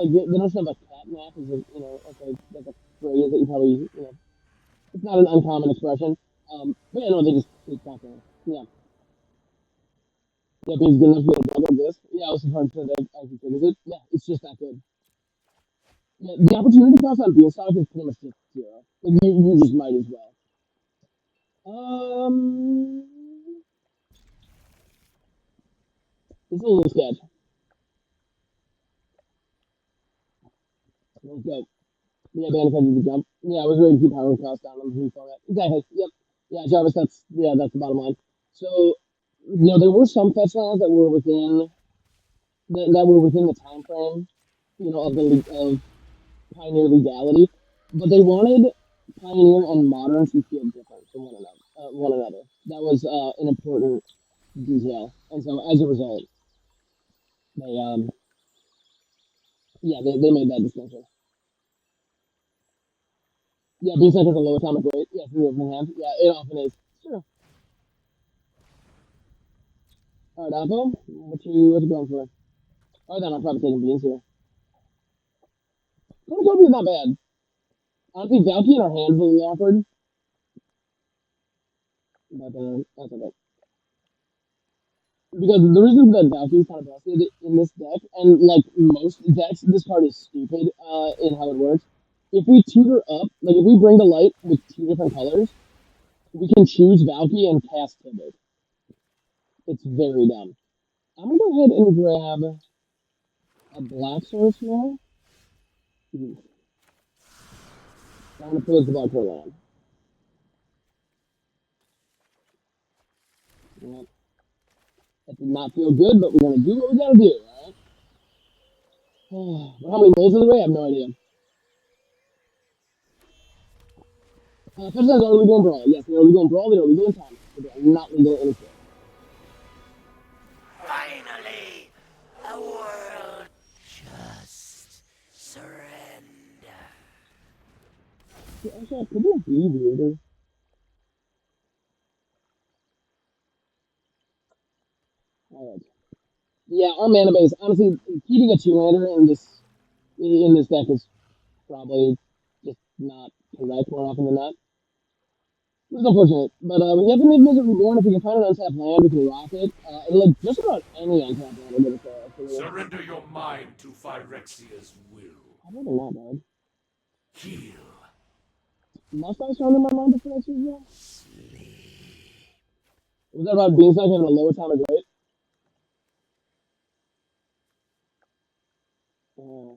like they don't have a cat nap is a, like a phrase that you probably it's not an uncommon expression. But yeah, no, they just keep talking. Yeah, yeah, being good enough to be able to double this. Yeah, I was surprised that actually triggers it. Yeah, it's just that good. Yeah, the opportunity cost on Beanstalk is pretty much just zero. Like you just might as well. Um, it's a little sketch. Let's go. Yeah, Bandicoot did the jump. Yeah, I was ready to keep power cost down on the blue format. Exactly. Yep. Yeah, Jarvis. That's the bottom line. So, there were some fetch lands that were within the time frame, of of Pioneer legality, but they wanted Pioneer and Modern to feel different from one another. That was an important detail, and so as a result, they they made that distinction. Yeah, Beanstalk has a low atomic weight. Yeah, through the opening hand. Yeah, it often is. Sure. All right, Apple, what you going for? Oh, then I'm probably taking beans here. Chronotopia's not bad. Honestly, Valky in our hands is a little awkward, but that's okay. Because the reason that Valky is kind of busted in this deck, and like most decks, this card is stupid in how it works. If we tutor up, like if we bring the light with two different colors, we can choose Valky and cast Tibet. It's very dumb. I'm gonna go ahead and grab a black source here. I'm gonna put the black land. Yep. That did not feel good, but we're gonna do what we gotta do, alright? How many rolls are there? I have no idea. First says are legal in brawl. Yes, they are legal in brawl, they are legal in time. But they are not legal in anything. Finally, a world just surrender. Yeah, actually, could it be weirder? Alright. Yeah, our mana base, honestly, keeping a two-lander in this deck is probably just not correct more often than not. It's unfortunate, but we have to make Visit Reborn. If we can find an untapped land, we can rock it. And like just about any untapped land will get us there. Surrender your mind to Phyrexia's will. How about not, bud? Heal. Must I surrender my mind to Phyrexia's will? Sleep. Was that about Beanstalk having a low atomic weight? Uh,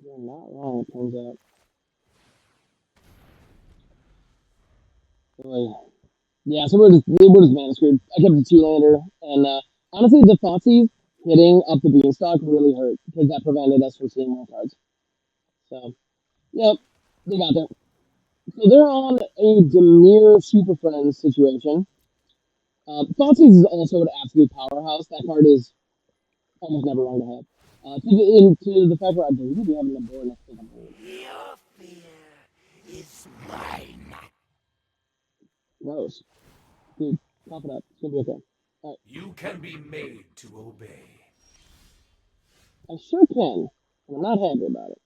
you're not wrong, it turns out. Boy. Yeah, so we're just mana screwed. I kept the two-lander, and honestly, the Thoughtseize hitting up the Beanstalk really hurt because that prevented us from seeing more cards. So, yep, they got there. So they're on a Demir Super Friends situation. Thoughtseize is also an absolute powerhouse. That card is almost never wrong to have. To the fact where I believe we have an board next to the board. Your fear is mine. Gross. Dude, cough it up. It's gonna be okay. Alright. You can be made to obey. I sure can. And I'm not happy about it.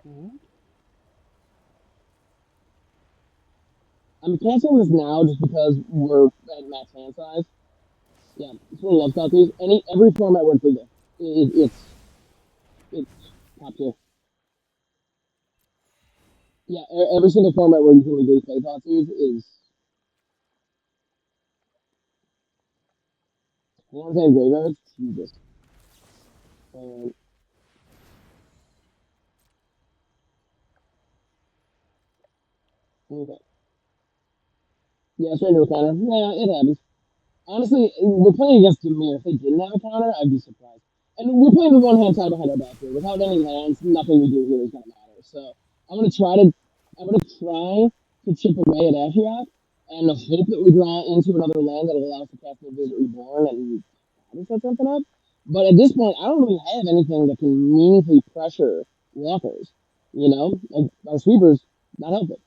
Mhm. I'm canceling this now just because we're at max hand size. Yeah, it's one of love these. Every format where it's legal. It's top tier. Yeah, every single format where you can legally play Thoughtseize is one thing graveyards. Jesus. Um, okay. Yeah, straight into a counter. Yeah, it happens. Honestly, we're playing against Demir. If they didn't have a counter, I'd be surprised. And we're playing with one hand tied behind our back here. Without any lands, nothing we do here is gonna matter. So I'm gonna try to chip away at Ashiok and hope that we draw into another land that'll allow us to cast the Visit Reborn and probably set something up. But at this point, I don't really have anything that can meaningfully pressure walkers. Like our sweepers not helping.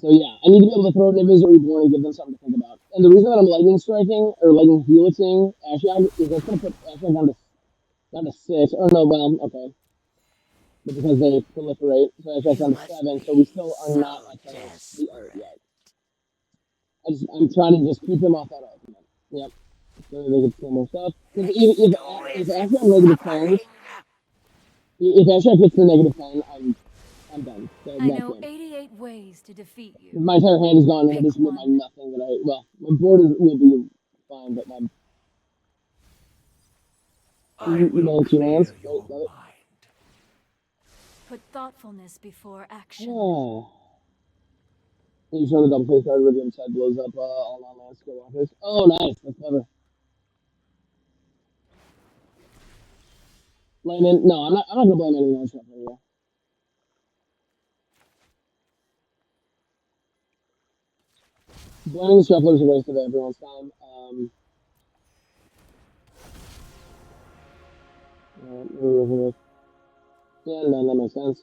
So yeah, I need to be able to throw Nimbus or Reborn and give them something to think about. And the reason that I'm lightning striking or lightning helixing Ashiok is that's gonna put Ashiok down to 6. Or no, well, okay. But because they proliferate, so Ashiok's You down to must 7, so we be still are so not at the ult desperate. yet. I'm trying to just keep him off that ultimate. Yep. So they can kill more stuff. Because The if stories of Ashiok negative suffering. 10s, if Ashiok hits the negative 10, I'm done. I That's know game. 88 ways to defeat you. My entire hand is gone, and I Pick just with my one. nothing that I well, my board will be fine, but my I you will manage two lands. clear Great, your love it. mind. Put thoughtfulness before action. Ah. You show the double face card with the other side blows up all non-land skill walkers. Oh, nice. That's clever. Blame in. No, I'm not gonna blame anyone else for you. Blaming the shuffler is a waste of everyone's time. Yeah, no, that makes sense.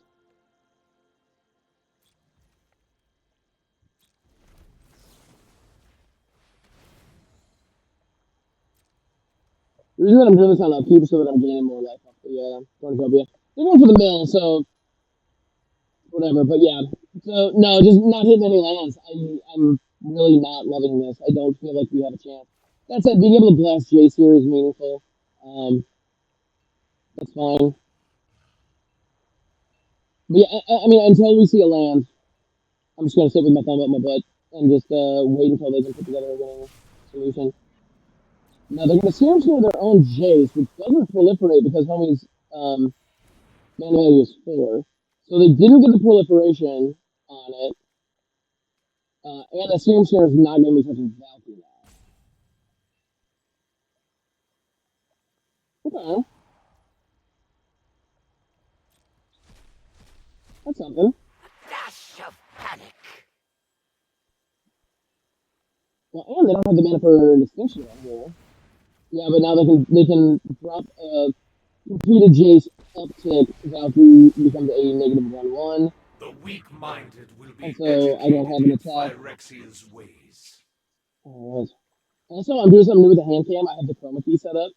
The reason that I'm doing this on upkeep is so that I'm gaining more life off the cornucopia. They're going for the mill, so whatever. But yeah, so no, just not hitting any lands. I'm really not loving this. I don't feel like we have a chance. That said, being able to blast Jace here is meaningful. That's fine. But yeah, I mean, until we see a land, I'm just gonna sit with my thumb up my butt and just wait until they can put together a winning solution. Now they're gonna serum snare their own Jace, which doesn't proliferate because homie's mana value is 4. So they didn't get the proliferation on it. And the serum snare is not gonna be touching Valkyrie now. Okay, that's something. Dash of panic. Well, and they don't have the mana for distinction right here. Yeah, but now they can drop completed Jace uptick. Valkyrie becomes a negative 1/1. The weak-minded will And be so I don't educated have an in attack. Phyrexia's ways. Alright. Also, I'm doing something new with the hand cam. I have the chroma key set up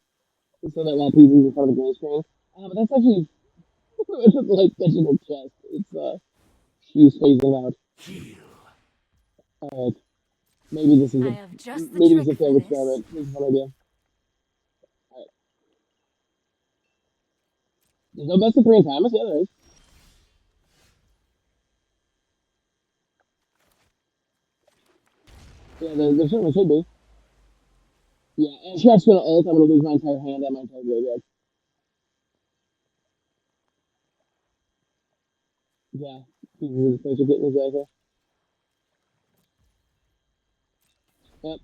so that while PV's in front of the green screen. But that's actually it's like touching her chest. It's she's phasing out. Heal. Alright. Maybe this is I a have just the maybe this is trick a for failed this. experiment. This is a fun idea. Alright. There's no best of 3 in time. Yeah, there is. Yeah, there certainly should be. Yeah, and Shrek's gonna ult. I'm gonna lose my entire hand and my entire graveyard. Yeah. PV's supposed to get in exactly. Yep.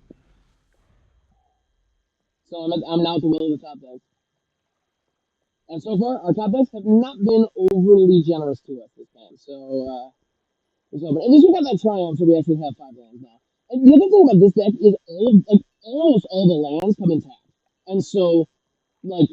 So I'm now at the will of the top deck. And so far, our top decks have not been overly generous to us this time. So but at least we got that triumph, so we actually have 5 lands now. And the other thing about this deck is like almost all the lands come in tap, and so like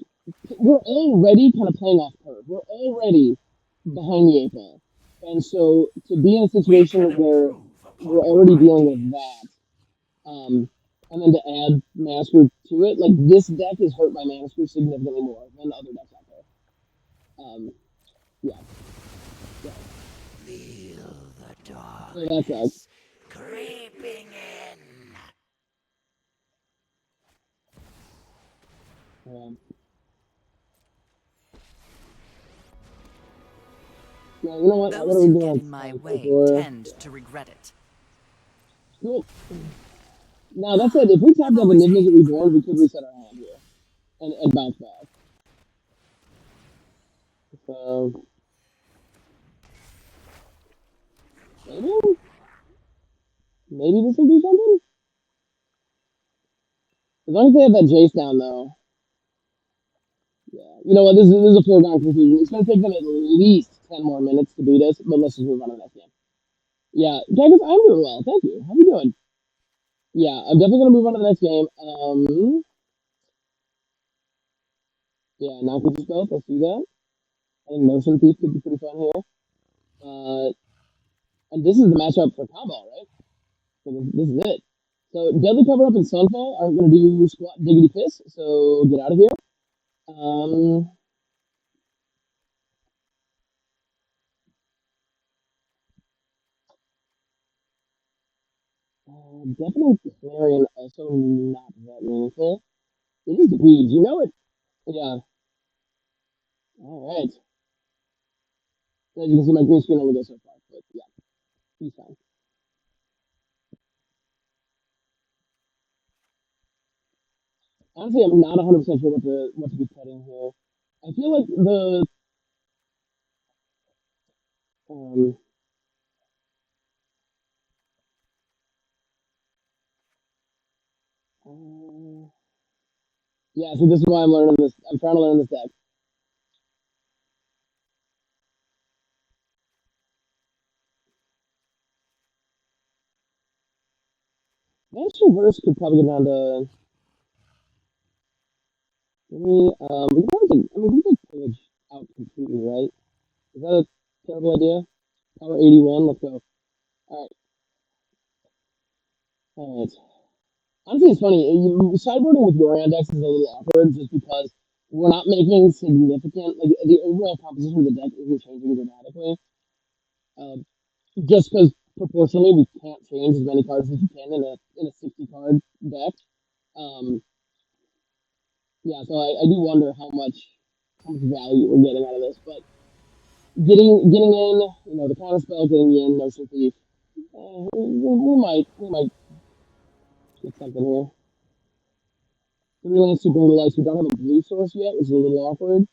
we're already kind of playing off curve. We're already behind the 8 ball, and so to be in a We can situation where improve we're upon your already dealing with ideas. that, and then to add Master to it, like this deck is hurt by Master significantly more than other decks out there. Yeah. So, Feel the so that sucks. darkness creeping in. Um, yeah, you know what? What are Those we who doing get on in my time way for? tend to regret it. Cool. Now that said, if we tapped I've out the always Niv hated Reborn, we could crowds. reset our hand here and bounce back. So maybe maybe this will do something. As long as they have that Jace down, though. Yeah. You know what? This is a foregone conclusion. It's gonna take them at least 10 more minutes to beat us, but let's just move on to the next game. Yeah, Jaggers, I'm doing well. Thank you. How you doing? Yeah, I'm definitely gonna move on to the next game. Yeah, now we just go. Let's do that. I think Motion Thief could be pretty fun here. And this is the matchup for combo, right? So this is it. So Deadly Cover Up and Sunfall aren't going to do squat diggity piss, so get out of here. Um, Definitely Clarion, also not that meaningful. It is Weed, you know it? Yeah. Alright. As you can see, my green screen only goes so far, but yeah, he's fine. Honestly, I'm not 100% sure what to be cutting here. I feel like um, uh, yeah, so this is why I'm learning this. I'm trying to learn this deck. Man's Reverse could probably go down to maybe, we could probably take, I mean, we could pillage out completely, right? Is that a terrible idea? Power 81, let's go. Alright, alright. Honestly, it's funny. Sideboarding with Yorion decks is a little awkward just because we're not making significant, like, the overall composition of the deck isn't changing dramatically. Um, just because proportionally we can't change as many cards as you can in a 60 card deck. Um, yeah, so I do wonder how much value we're getting out of this, but getting in, the counter spell, getting in, Notion Thief, we might get something here. Three lands, two Brindle Lights. We don't have a blue source yet, which is a little awkward,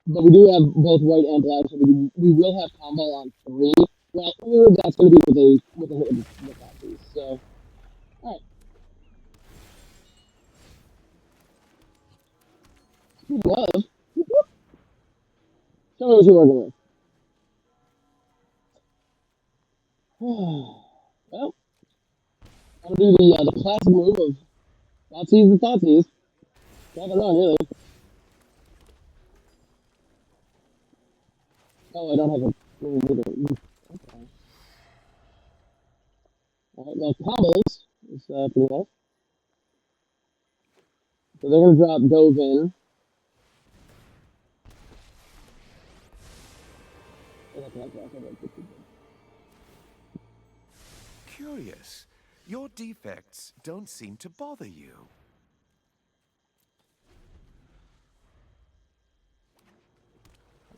but we do have both white and black, so we will have combo on three. Well, that's going to be with a hit with that piece. So, all right. Speaking of, show me what you're working with. Well, I'm gonna do the classic move of Thoughtseize and Thoughtseize. Drag it on, really. Oh, I don't have a move either. Okay. Alright, well, combos is pretty nice. So they're gonna drop Dove in. Curious. Your defects don't seem to bother you.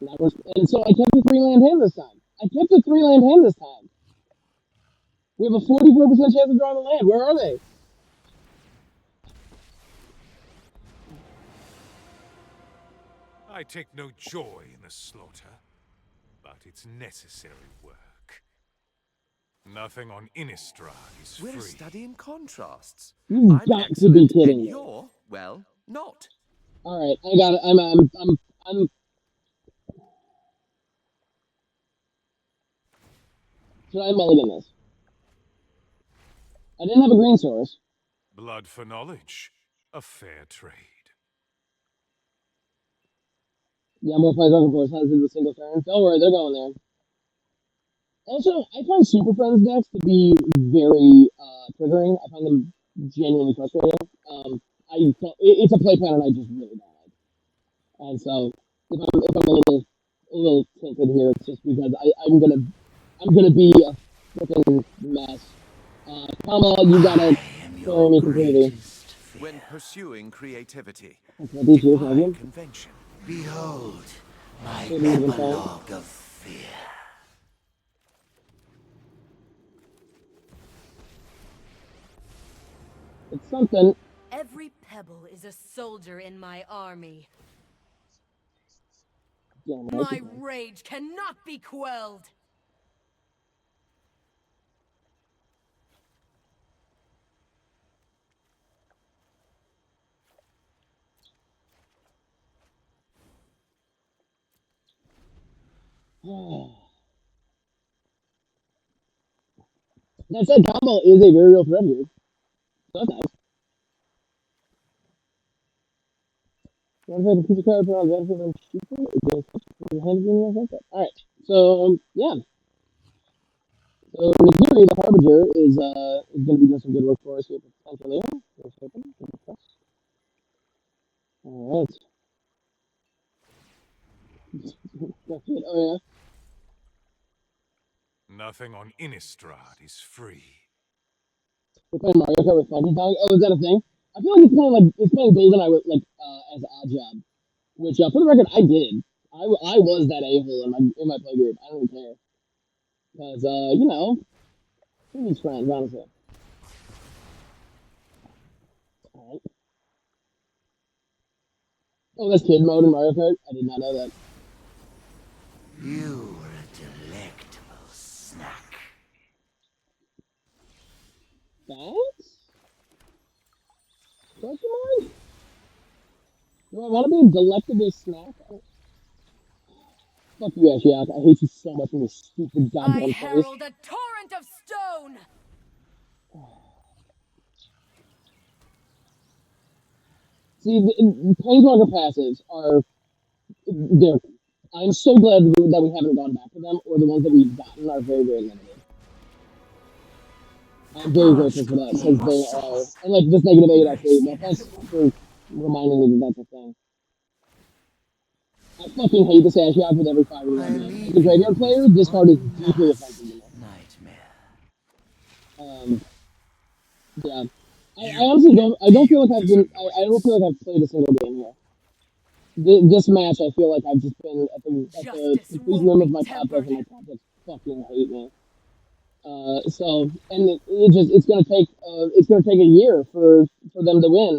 And so I kept the 3 land hand this time. I kept the 3 land hand this time. We have a 44% chance of drawing a land. Where are they? I take no joy in the slaughter, but it's necessary work. Nothing on Innistrad is free. We're studying contrasts. You've I'm got to be excellent, kidding and me. you're, well, not. Alright, I got it. I'm should I mulligan this? I didn't have a green source. Blood for knowledge. A fair trade. Yeah, more plays Dragon Force has into a single turn. Don't worry, they're going there. Also, I find Super Friends decks to be very triggering. I find them genuinely frustrating. It's a play plan, and I just really don't like. And so, if I'm a little tilted here, it's just because I'm gonna be a freaking mess. Kama, you gotta carry me completely. When pursuing creativity, Okay, these here, defy convention. Behold, my Maybe we've been fine. epilogue of fear. It's something. Every pebble is a soldier in my army. Yeah, My rage cannot be quelled. That said, combo is a very real threat here. So that's nice. Want to piece of card put on battlefield and shoot it? It goes your hand again, like that. Alright, so, yeah. So in theory, the Harbinger is going to be doing some good work for us here potentially. All right. That's it. Oh yeah. Nothing on Innistrad is free. We're playing Mario Kart with Funky Kong. Oh, is that a thing? I feel like it's playing GoldenEye with as odd job, which for the record I did. I was that a-hole in my play group. I don't even care because who needs friends honestly. All right. Oh, that's kid mode in Mario Kart. I did not know that. You were a delectable snack. Thanks. Question mark? Do I want to be a delectable snack? Fuck you, Ashiok. I hate you so much in your stupid I goddamn face. herald a torrent of stone! See, Planeswalker passives are they're. I'm so glad that we haven't gone back to them, or the ones that we've gotten are very, very limited. I'm very grateful for that because they are, and like just -8 actually. But thanks for reminding me that that's a thing. I fucking hate this Ashiok with every fiber of my being. As a graveyard player, this card is deeply offensive to me. Nightmare. Yeah. I honestly don't. I don't feel like I've been. I don't feel like I've played a single game here. This match, I feel like I've just been at the Justice complete won't whim be of my top decks, tempered. and my top decks fucking hate me. So, and it's gonna take a year for them to win.